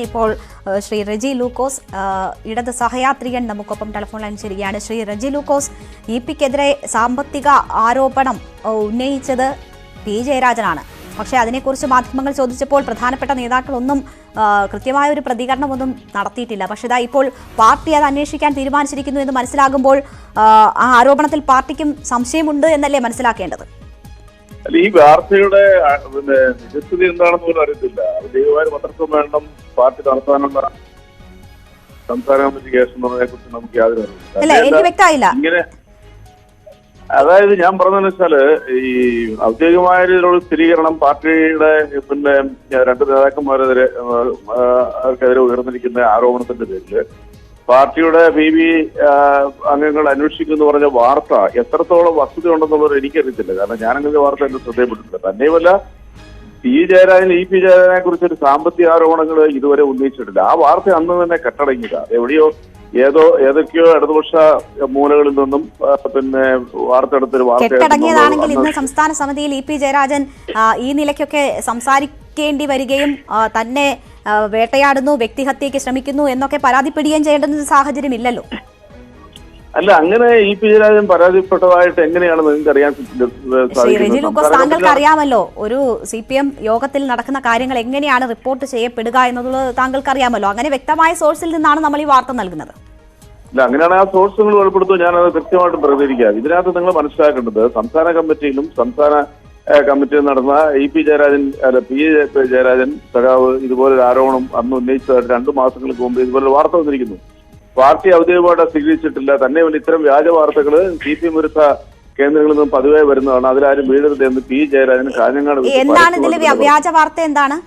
ഇപ്പോൾ ശ്രീ റെജി ലൂക്കോസ് ഇടത് സഹയാത്രികൻ നമുക്കൊപ്പം ടെലിഫോൺ ലൈൻ ചെയ്യുകയാണ്. ശ്രീ റെജി ലൂക്കോസ്, ഇപിക്കെതിരെ സാമ്പത്തിക ആരോപണം ഉന്നയിച്ചത് പി ജയരാജനാണ്. പക്ഷേ അതിനെക്കുറിച്ച് മാധ്യമങ്ങൾ ചോദിച്ചപ്പോൾ പ്രധാനപ്പെട്ട നേതാക്കളൊന്നും കൃത്യമായ ഒരു പ്രതികരണമൊന്നും നടത്തിയിട്ടില്ല. പക്ഷേ ഇതാ ഇപ്പോൾ പാർട്ടി അത് അന്വേഷിക്കാൻ തീരുമാനിച്ചിരിക്കുന്നു എന്ന് മനസ്സിലാകുമ്പോൾ ആ ആരോപണത്തിൽ പാർട്ടിക്കും സംശയമുണ്ട് എന്നല്ലേ മനസ്സിലാക്കേണ്ടത്? ഈ വാർത്തയുടെ നിജസ്ഥിതി എന്താണെന്ന് പോലും അറിയത്തില്ല. ഔദ്യോഗികമായ പത്രസമ്മേളനം പാർട്ടി നടത്താനുള്ള സംസ്ഥാന കമ്മിറ്റി കേസ് എന്നതിനെ കുറിച്ച് നമുക്ക് യാതൊരു അറിവില്ല. ഇങ്ങനെ അതായത് ഞാൻ പറഞ്ഞതെന്ന് വെച്ചാല് ഈ ഔദ്യോഗികമായ രീതിയിലുള്ള സ്ഥിരീകരണം പാർട്ടിയുടെ രണ്ട് നേതാക്കന്മാരെതിരെ ഉയർന്നിരിക്കുന്ന ആരോപണത്തിന്റെ പേരില് പാർട്ടിയുടെ PB അംഗങ്ങൾ അന്വേഷിക്കുമെന്ന് പറഞ്ഞ വാർത്ത എത്രത്തോളം വസ്തുത ഉണ്ടെന്നുള്ളത് എനിക്കറിയത്തില്ല. കാരണം ഞാനങ്ങനെ വാർത്ത എന്റെ ശ്രദ്ധയിൽപ്പെട്ടിട്ടില്ല. തന്നെയുമല്ല പി ജയരാജനെ കുറിച്ചൊരു സാമ്പത്തിക ആരോപണങ്ങൾ ഇതുവരെ ഉന്നയിച്ചിട്ടില്ല. ആ വാർത്ത അന്ന് തന്നെ കെട്ടടങ്ങിയതാ. എവിടെയോ ഏതൊക്കെയോ ഇടതുപക്ഷ മൂലകളിൽ നിന്നും വാർത്തെടുത്തൊരു വാർത്തയാണെങ്കിൽ ഇന്ന് സംസ്ഥാന സമിതിയിൽ ഇ പി ജയരാജൻ ഈ നിലയ്ക്കൊക്കെ സംസാരിക്കേണ്ടി വരികയും തന്നെ വേട്ടയാടുന്നു, വ്യക്തിഹത്യയ്ക്ക് ശ്രമിക്കുന്നു എന്നൊക്കെ പരാതിപ്പെടുകയും ചെയ്യേണ്ടുന്ന സാഹചര്യം ഇല്ലല്ലോ. അല്ല, അങ്ങനെ ഇ പി ജയരാജൻ പരാതിപ്പെട്ടതായിട്ട് എങ്ങനെയാണ് നിങ്ങൾക്ക് അറിയാൻ സാധിക്കുന്നത്? താങ്കൾക്ക് അറിയാമല്ലോ, ഒരു CPM യോഗത്തിൽ നടക്കുന്ന കാര്യങ്ങൾ എങ്ങനെയാണ് റിപ്പോർട്ട് ചെയ്യപ്പെടുക എന്നുള്ളത് താങ്കൾക്ക് അറിയാമല്ലോ. അങ്ങനെ വ്യക്തമായ സോഴ്സിൽ നിന്നാണ് നമ്മൾ ഈ വാർത്ത നൽകുന്നത്. അല്ല, അങ്ങനെയാണ് ആ സോഴ്സ് നിങ്ങൾ വെളിപ്പെടുത്തുക. ഞാനത് കൃത്യമായിട്ടും പ്രതികരിക്കാം. ഇതിനകത്ത് നിങ്ങൾ മനസ്സിലാക്കേണ്ടത് സംസ്ഥാന കമ്മിറ്റിയിലും സംസ്ഥാന കമ്മിറ്റിയിൽ നടന്ന പി ജയരാജൻ സഖാവ് ഇതുപോലൊരു ആരോപണം അന്ന് ഉന്നയിച്ചതായിട്ട് 2 മാസങ്ങൾക്ക് മുമ്പ് ഇതുപോലെ വാർത്ത വന്നിരിക്കുന്നു. പാർട്ടി ഔദ്യോഗികമായിട്ട് സ്വീകരിച്ചിട്ടില്ല. തന്നെ ഇത്തരം വ്യാജ വാർത്തകൾ CPM വിരുദ്ധ കേന്ദ്രങ്ങളിൽ നിന്നും പതിവായി വരുന്നതാണ്. അതിലാരും വീഴരുത് എന്ന് പി ജയരാജൻ കാഞ്ഞങ്ങാട് വ്യാജ വാർത്ത എന്താണ്?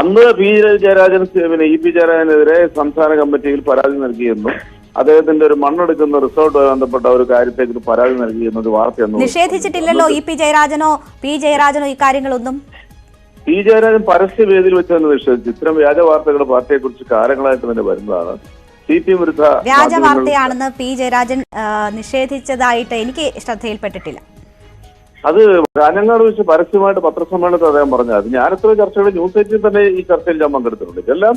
അന്ന് പി ജയരാജൻ ഇ പി ജയരാജനെതിരെ സംസ്ഥാന കമ്മിറ്റിയിൽ പരാതി നൽകിയെന്നും അദ്ദേഹത്തിന്റെ ഒരു മണ്ണെടുക്കുന്ന റിസോർട്ടുമായി ബന്ധപ്പെട്ട ഒരു കാര്യത്തെക്കുറിച്ച് പരാതി നൽകിയെന്ന ഒരു വാർത്തയൊന്നും നിഷേധിച്ചിട്ടില്ലല്ലോ. പി ജയരാജനോ ഈ കാര്യങ്ങളൊന്നും പി ജയരാജൻ പരസ്യവേദിയിൽ വെച്ച് തന്നെ നിഷേധിച്ചു. ഇത്തരം വ്യാജ വാർത്തകൾ പാർട്ടിയെ കുറിച്ച് കാലങ്ങളായിട്ട് തന്നെ വരുന്നതാണ്. CPM വിരുദ്ധ വ്യാജ വാർത്തയാണെന്ന് പി ജയരാജൻ നിഷേധിച്ചതായിട്ട് എനിക്ക് ശ്രദ്ധയിൽപ്പെട്ടിട്ടില്ല. അത് കാഞ്ഞങ്ങാട് വെച്ച് പരസ്യമായിട്ട് പത്രസമ്മേളനത്തിൽ അദ്ദേഹം പറഞ്ഞത്. ഞാനെത്ര ചർച്ചയുടെ ന്യൂസ് 8 തന്നെ ഈ ചർച്ചയിൽ ഞാൻ പങ്കെടുത്തിട്ടുണ്ട്. ഇതെല്ലാം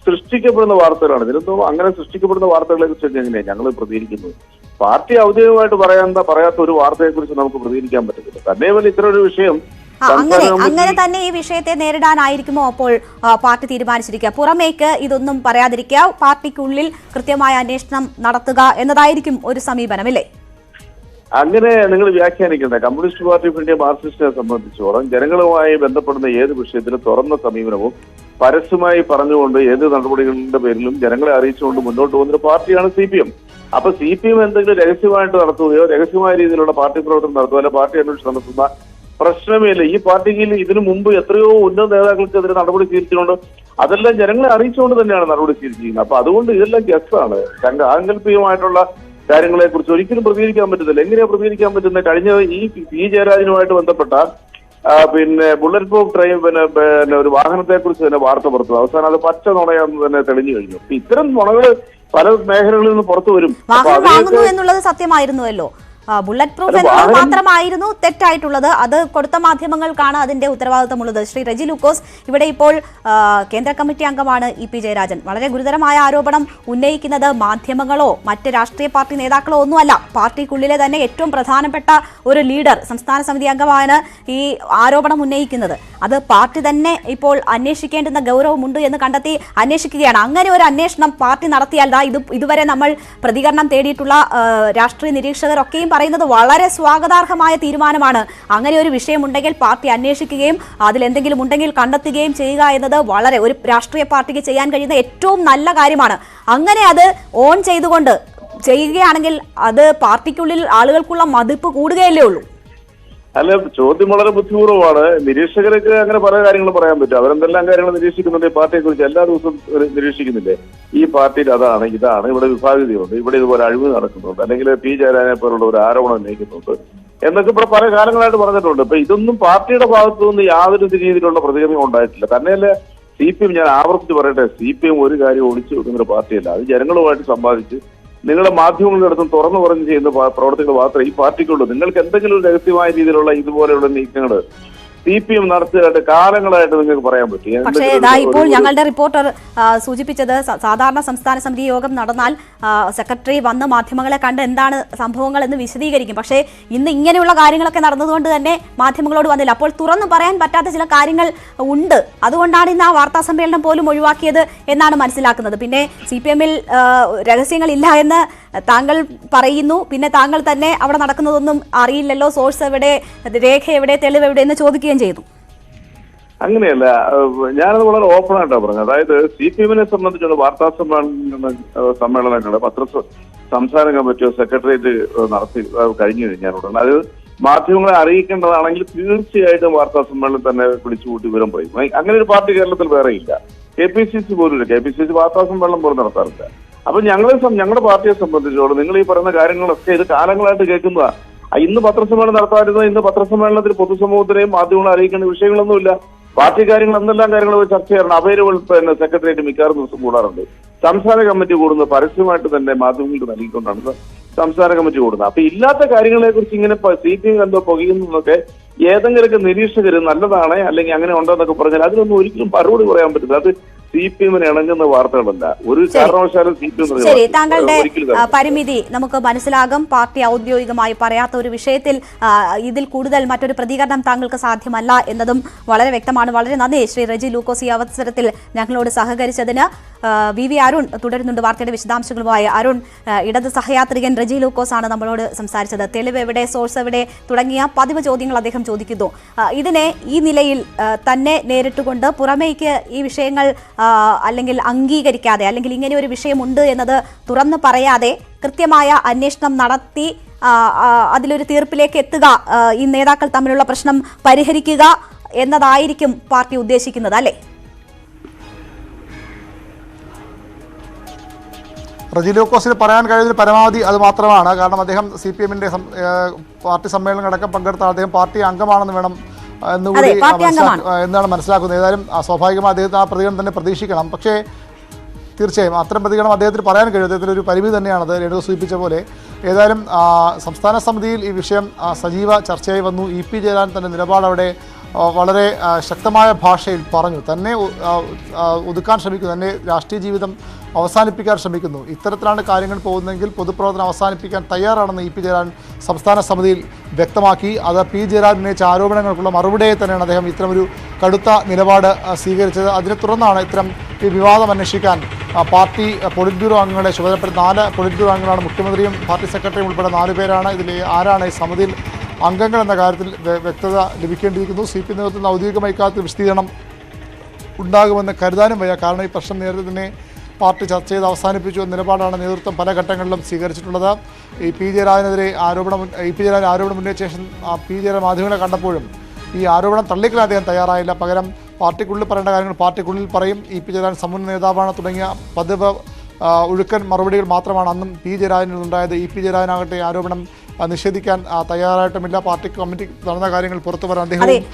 സൃഷ്ടിക്കപ്പെടുന്ന വാർത്തകളാണ്. ഇതിനൊന്നും അങ്ങനെ സൃഷ്ടിക്കപ്പെടുന്ന വാർത്തകളെ കുറിച്ച് എങ്ങനെയാണ് ഞങ്ങൾ പ്രതികരിക്കുന്നത്? പാർട്ടി ഔദ്യോഗികമായിട്ട് പറയാത്ത ഒരു വാർത്തയെ കുറിച്ച് നമുക്ക് പ്രതികരിക്കാൻ പറ്റത്തില്ല. തന്നെയുമല്ല ഇത്തരം ഒരു വിഷയം അങ്ങനെ തന്നെ ഈ വിഷയത്തെ നേരിടാനായിരിക്കുമോ അപ്പോൾ പാർട്ടി തീരുമാനിച്ചിരിക്കുക? പുറമേക്ക് ഇതൊന്നും പറയാതിരിക്കുക, പാർട്ടിക്കുള്ളിൽ കൃത്യമായ അന്വേഷണം നടത്തുക എന്നതായിരിക്കും ഒരു സമീപനമല്ലേ? അങ്ങനെ നിങ്ങൾ വ്യാഖ്യാനിക്കേണ്ട. കമ്മ്യൂണിസ്റ്റ് പാർട്ടി ഓഫ് ഇന്ത്യ മാർക്സിസ്റ്റിനെ സംബന്ധിച്ചോളം ജനങ്ങളുമായി ബന്ധപ്പെടുന്ന ഏത് വിഷയത്തിലും തുറന്ന സമീപനവും പരസ്യമായി പറഞ്ഞുകൊണ്ട് ഏത് നടപടികളുടെ പേരിലും ജനങ്ങളെ അറിയിച്ചുകൊണ്ട് മുന്നോട്ട് പോകുന്ന ഒരു പാർട്ടിയാണ് CPM. അപ്പൊ CPM എന്തെങ്കിലും രഹസ്യമായിട്ട് നടത്തുകയോ രഹസ്യമായ രീതിയിലുള്ള പാർട്ടി പ്രവർത്തനം നടത്തുകയോ അല്ലെ പാർട്ടി അന്വേഷണം നടത്തുന്ന പ്രശ്നമേ ഇല്ല. ഈ പാർട്ടിയിൽ ഇതിനു മുമ്പ് എത്രയോ ഉന്നത നേതാക്കൾക്കെതിരെ നടപടി സ്വീകരിച്ചിട്ടുണ്ട്. അതെല്ലാം ജനങ്ങളെ അറിയിച്ചുകൊണ്ട് തന്നെയാണ് നടപടി സ്വീകരിച്ചിരിക്കുന്നത്. അപ്പൊ അതുകൊണ്ട് ഇതെല്ലാം ഗസ്സാണ്. സാങ്കല്പികമായിട്ടുള്ള കാര്യങ്ങളെ കുറിച്ച് ഒരിക്കലും പ്രതികരിക്കാൻ പറ്റത്തില്ല. എങ്ങനെയാ പ്രതികരിക്കാൻ പറ്റുന്നത്? കഴിഞ്ഞ ഈ പി ജയരാജനുമായിട്ട് ബന്ധപ്പെട്ട ബുള്ളറ്റ് പ്രൂഫ് ട്രെയിൻ ഒരു വാഹനത്തെ കുറിച്ച് തന്നെ വാർത്ത പുറത്തു. അവസാനം അത് പച്ച നുണയാന്ന് തന്നെ തെളിഞ്ഞു കഴിഞ്ഞു. ഇത്തരം നുണകൾ പല മേഖലകളിൽ നിന്ന് പുറത്തു വരും. എന്നുള്ളത് സത്യമായിരുന്നുവല്ലോ. ബുള്ളറ്റ് പ്രൂഫ് എന്നുള്ളത് മാത്രമായിരുന്നു തെറ്റായിട്ടുള്ളത്. അത് കൊടുത്ത മാധ്യമങ്ങൾക്കാണ് അതിന്റെ ഉത്തരവാദിത്തമുള്ളത്. ശ്രീ റെജി ലൂക്കോസ്, ഇവിടെ ഇപ്പോൾ കേന്ദ്ര കമ്മിറ്റി അംഗമാണ് ഇ പി ജയരാജൻ. വളരെ ഗുരുതരമായ ആരോപണം ഉന്നയിക്കുന്നത് മാധ്യമങ്ങളോ മറ്റ് രാഷ്ട്രീയ പാർട്ടി നേതാക്കളോ ഒന്നുമല്ല. പാർട്ടിക്കുള്ളിലെ തന്നെ ഏറ്റവും പ്രധാനപ്പെട്ട ഒരു ലീഡർ, സംസ്ഥാന സമിതി അംഗമാണ് ഈ ആരോപണം ഉന്നയിക്കുന്നത്. അത് പാർട്ടി തന്നെ ഇപ്പോൾ അന്വേഷിക്കേണ്ടുന്ന ഗൗരവമുണ്ട് എന്ന് കണ്ടെത്തി അന്വേഷിക്കുകയാണ്. അങ്ങനെ ഒരു അന്വേഷണം പാർട്ടി നടത്തിയാൽ ഇതുവരെ നമ്മൾ പ്രതികരണം തേടിയിട്ടുള്ള രാഷ്ട്രീയ നിരീക്ഷകരൊക്കെയും പറയുന്നത് വളരെ സ്വാഗതാർഹമായ തീരുമാനമാണ്. അങ്ങനെ ഒരു വിഷയമുണ്ടെങ്കിൽ പാർട്ടി അന്വേഷിക്കുകയും അതിലെന്തെങ്കിലും ഉണ്ടെങ്കിൽ കണ്ടെത്തുകയും ചെയ്യുക എന്നത് വളരെ ഒരു രാഷ്ട്രീയ പാർട്ടിക്ക് ചെയ്യാൻ കഴിയുന്ന ഏറ്റവും നല്ല കാര്യമാണ്. അങ്ങനെ അത് ഓൺ ചെയ്തുകൊണ്ട് ചെയ്യുകയാണെങ്കിൽ അത് പാർട്ടിക്കുള്ളിൽ ആളുകൾക്കുള്ള മതിപ്പ് കൂടുകയല്ലേ ഉള്ളൂ. അല്ല, ചോദ്യം വളരെ ബുദ്ധിപൂർവ്വമാണ്. നിരീക്ഷകർക്ക് അങ്ങനെ പല കാര്യങ്ങളും പറയാൻ പറ്റും. അവരെന്തെല്ലാം കാര്യങ്ങൾ നിരീക്ഷിക്കുന്നുണ്ട് പാർട്ടിയെ കുറിച്ച് എല്ലാ ദിവസവും നിരീക്ഷിക്കുന്നില്ലേ? ഈ പാർട്ടിയിൽ അതാണ് ഇതാണ്, ഇവിടെ വിഭാഗീയതയുണ്ട്, ഇവിടെ ഇതുപോലെ അഴിമതി നടക്കുന്നുണ്ട്, അല്ലെങ്കിൽ പി ജയരാജനെ പോലുള്ള ഒരു ആരോപണം ഉന്നയിക്കുന്നുണ്ട് എന്നൊക്കെ ഇവിടെ പല കാലങ്ങളായിട്ട് പറഞ്ഞിട്ടുണ്ട്. ഇപ്പൊ ഇതൊന്നും പാർട്ടിയുടെ ഭാഗത്തു നിന്ന് യാതൊരു രീതിയിലുള്ള പ്രതികരണം ഉണ്ടായിട്ടില്ല. തന്നെയല്ല CPM, ഞാൻ ആവർത്തിച്ച് പറയട്ടെ, CPM ഒരു കാര്യം ഒളിച്ചു വെക്കുന്ന ഒരു പാർട്ടിയല്ല. അത് ജനങ്ങളുമായിട്ട് സമ്പാദിച്ച് നിങ്ങളുടെ മാധ്യമങ്ങളുടെ അടുത്തും തുറന്നു പറഞ്ഞ് ചെയ്യുന്ന പ്രവർത്തികൾ മാത്രമേ ഈ പാർട്ടിക്കുള്ളൂ. നിങ്ങൾക്ക് എന്തെങ്കിലും ഒരു രഹസ്യമായ രീതിയിലുള്ള ഇതുപോലെയുള്ള നീക്കങ്ങൾ CPM നടത്തിയതായിട്ട് കാലങ്ങളായിട്ട് നിങ്ങൾക്ക് പറയാൻ പറ്റും? പക്ഷേ ഇതാ ഇപ്പോൾ ഞങ്ങളുടെ റിപ്പോർട്ടർ സൂചിപ്പിച്ചത് സാധാരണ സംസ്ഥാന സമിതി യോഗം നടന്നാൽ സെക്രട്ടറി വന്ന് മാധ്യമങ്ങളെ കണ്ട് എന്താണ് സംഭവങ്ങൾ എന്ന് വിശദീകരിക്കും. പക്ഷേ ഇന്ന് ഇങ്ങനെയുള്ള കാര്യങ്ങളൊക്കെ നടന്നതുകൊണ്ട് തന്നെ മാധ്യമങ്ങളോട് വന്നില്ല. അപ്പോൾ തുറന്നു പറയാൻ പറ്റാത്ത ചില കാര്യങ്ങൾ ഉണ്ട്. അതുകൊണ്ടാണ് ഇന്ന് ആ വാർത്താ സമ്മേളനം പോലും ഒഴിവാക്കിയത് എന്നാണ് മനസ്സിലാക്കുന്നത്. പിന്നെ CPM-ൽ രഹസ്യങ്ങളില്ല എന്ന് താങ്കൾ പറയുന്നു. പിന്നെ താങ്കൾ തന്നെ അവിടെ നടക്കുന്നതൊന്നും അറിയില്ലല്ലോ, സോഴ്സ് എവിടെ, രേഖ എവിടെ, തെളിവ് എവിടെ എന്ന് ചോദിക്കുകയും ചെയ്തു. അങ്ങനെയല്ല, ഞാനത് വളരെ ഓപ്പൺ ആയിട്ടാണ് പറഞ്ഞത്. അതായത് CPM-നെ സംബന്ധിച്ചുള്ള വാർത്താ സമ്മേളനങ്ങൾ സംസ്ഥാന കമ്മിറ്റിയോ സെക്രട്ടേറിയറ്റ് നടത്തി കഴിഞ്ഞു കഴിഞ്ഞാൽ ഉടനെ അത് മാധ്യമങ്ങളെ അറിയിക്കേണ്ടതാണെങ്കിൽ തീർച്ചയായിട്ടും വാർത്താ സമ്മേളനം തന്നെ വിളിച്ചുകൂട്ടി വിവരം പറയും. അങ്ങനെ ഒരു പാർട്ടി കേരളത്തിൽ വേറെ ഇല്ല. KPCC പോലും ഇല്ല. KPCC വാർത്താ സമ്മേളനം പോലും നടത്താറില്ല. അപ്പൊ ഞങ്ങളുടെ പാർട്ടിയെ സംബന്ധിച്ചോളം നിങ്ങൾ ഈ പറയുന്ന കാര്യങ്ങളൊക്കെ ഇത് കാലങ്ങളായിട്ട് കേൾക്കുന്നതാണ്. ഇന്ന് പത്രസമ്മേളനം നടത്താതിരുന്നത് ഇന്ന് പത്രസമ്മേളനത്തിൽ പൊതുസമൂഹത്തിനെയും മാധ്യമങ്ങളെ അറിയിക്കേണ്ട വിഷയങ്ങളൊന്നുമില്ല. പാർട്ടി കാര്യങ്ങൾ എന്തെല്ലാം കാര്യങ്ങൾ ചർച്ച ചെയ്യണം. അവൈലബിൾ സെക്രട്ടേറിയറ്റ് മിക്കവാറും ദിവസം കൂടാറുണ്ട്. സംസ്ഥാന കമ്മിറ്റി കൂടുന്നത് പരസ്യമായിട്ട് തന്നെ മാധ്യമങ്ങൾക്ക് നൽകിക്കൊണ്ടാണ് സംസ്ഥാന കമ്മിറ്റി കൂടുന്നത്. അപ്പൊ ഇല്ലാത്ത കാര്യങ്ങളെ കുറിച്ച് ഇങ്ങനെ CPM എന്തോ പുകയുന്നതൊക്കെ ഏതെങ്കിലുമൊക്കെ നിരീക്ഷകർ നല്ലതാണ് അല്ലെങ്കിൽ അങ്ങനെ ഉണ്ടോന്നൊക്കെ പറഞ്ഞാൽ അതിനൊന്നും ഒരിക്കലും മറുപടി പറയാൻ പറ്റില്ല. അത് CPM-ന് ഇണങ്ങുന്ന വാർത്തകളല്ല. ഒരു കാരണവശാലും ശരി, താങ്കളുടെ പരിമിതി നമുക്ക് മനസ്സിലാകും. പാർട്ടി ഔദ്യോഗികമായി പറയാത്ത ഒരു വിഷയത്തിൽ ഇതിൽ കൂടുതൽ മറ്റൊരു പ്രതികരണം താങ്കൾക്ക് സാധ്യമല്ല എന്നതും വളരെ വ്യക്തമാണ്. വളരെ നന്ദി ശ്രീ റെജി ലൂക്കോസ് ഈ അവസരത്തിൽ ഞങ്ങളോട് സഹകരിച്ചതിന്. VV അരുൺ തുടരുന്നുണ്ട് വാർത്തയുടെ വിശദാംശങ്ങളുമായി. അരുൺ, ഇടത് സഹയാത്രികൻ റെജി ലൂക്കോസ് ആണ് നമ്മളോട് സംസാരിച്ചത്. തെളിവ് എവിടെ, സോഴ്സ് എവിടെ തുടങ്ങിയ പതിവ് ചോദ്യങ്ങൾ അദ്ദേഹം ചോദിക്കുന്നു. ഇതിനെ ഈ നിലയിൽ തന്നെ നേരിട്ടുകൊണ്ട് പുറമേക്ക് ഈ വിഷയങ്ങൾ അല്ലെങ്കിൽ അംഗീകരിക്കാതെ അല്ലെങ്കിൽ ഇങ്ങനെ ഒരു വിഷയമുണ്ട് എന്നത് തുറന്നു പറയാതെ കൃത്യമായ അന്വേഷണം നടത്തി അതിലൊരു തീർപ്പിലേക്ക് എത്തുക, ഈ നേതാക്കൾ തമ്മിലുള്ള പ്രശ്നം പരിഹരിക്കുക എന്നതായിരിക്കും പാർട്ടി ഉദ്ദേശിക്കുന്നത്, അല്ലേ? റെജി ലൂക്കോസിന് പറയാൻ കഴിയുന്ന പരമാവധി അത് മാത്രമാണ്. കാരണം അദ്ദേഹം CPM-ന്റെ പാർട്ടി സമ്മേളനം അടക്കം പങ്കെടുത്ത അദ്ദേഹം പാർട്ടി അംഗമാണെന്ന് വേണം എന്നുകൂടി എന്നാണ് മനസ്സിലാക്കുന്നത്. ഏതായാലും സ്വാഭാവികമായി അദ്ദേഹത്തിന് ആ പ്രതികരണം തന്നെ പ്രതീക്ഷിക്കണം. പക്ഷേ തീർച്ചയായും അത്തരം പ്രതികരണം അദ്ദേഹത്തിന് പറയാൻ കഴിയും. അദ്ദേഹത്തിൻ്റെ ഒരു പരിമിതി തന്നെയാണത്, രേണുക സൂചിപ്പിച്ച പോലെ. ഏതായാലും സംസ്ഥാന സമിതിയിൽ ഈ വിഷയം സജീവ ചർച്ചയായി വന്നു. EP ജയരാജൻ തൻ്റെ നിലപാട് അവിടെ വളരെ ശക്തമായ ഭാഷയിൽ പറഞ്ഞു. തന്നെ ഒതുക്കാൻ ശ്രമിക്കുന്നു, തന്നെ രാഷ്ട്രീയ ജീവിതം അവസാനിപ്പിക്കാൻ ശ്രമിക്കുന്നു. ഇത്തരത്തിലാണ് കാര്യങ്ങൾ പോകുന്നതെങ്കിൽ പൊതുപ്രവർത്തനം അവസാനിപ്പിക്കാൻ തയ്യാറാണെന്ന് EP ജയരാജൻ സംസ്ഥാന സമിതിയിൽ വ്യക്തമാക്കി. അത് P ജയരാജൻ ഉന്നയിച്ച ആരോപണങ്ങൾക്കുള്ള മറുപടിയായി തന്നെയാണ് അദ്ദേഹം ഇത്തരമൊരു കടുത്ത നിലപാട് സ്വീകരിച്ചത്. അതിനെ തുടർന്നാണ് ഇത്തരം ഈ വിവാദം അന്വേഷിക്കാൻ പാർട്ടി പൊളിറ്റ് ബ്യൂറോ അംഗങ്ങളെ ചുമതലപ്പെടുത്തി 4 പൊളിറ്റ് ബ്യൂറോ അംഗങ്ങളാണ്. മുഖ്യമന്ത്രിയും പാർട്ടി സെക്രട്ടറിയും ഉൾപ്പെടെ 4 പേരാണ്. ഇതിൽ ആരാണ് ഈ സമിതിയിൽ അംഗങ്ങൾ എന്ന കാര്യത്തിൽ വ്യക്തത ലഭിക്കേണ്ടിയിരിക്കുന്നു. CPM നേതൃത്വത്തിൽ ഔദ്യോഗികമായി ഇക്കാര്യത്തിൽ വിശദീകരണം ഉണ്ടാകുമെന്ന് കരുതാനും വയ്യ. കാരണം ഈ പ്രശ്നം നേരത്തെ തന്നെ പാർട്ടി ചർച്ച ചെയ്ത് അവസാനിപ്പിച്ചു എന്ന നിലപാടാണ് നേതൃത്വം പല ഘട്ടങ്ങളിലും സ്വീകരിച്ചിട്ടുള്ളത്. ഈ EP ജയരാജനെതിരെ ആരോപണം ഉന്നയിച്ച ശേഷം P ജയരാജൻ മാധ്യമങ്ങളെ കണ്ടപ്പോഴും ഈ ആരോപണം തള്ളിക്കളയാൻ അദ്ദേഹം തയ്യാറായില്ല. പകരം പാർട്ടിക്കുള്ളിൽ പറയേണ്ട കാര്യങ്ങൾ പാർട്ടിക്കുള്ളിൽ പറയും. EP ജയരാജൻ സമുന്നത നേതാവാണ് തുടങ്ങിയ പതിവ് ഒഴുക്കൻ മറുപടികൾ മാത്രമാണ് അന്നും P ജയരാജനിൽ ഉണ്ടായത്. EP ജയരാജനാകട്ടെ ആരോപണം നിഷേധിക്കാൻ തയ്യാറായിട്ടുമില്ല. പാർട്ടി കമ്മിറ്റി നടന്ന കാര്യങ്ങൾ പുറത്തു വരാൻ അദ്ദേഹം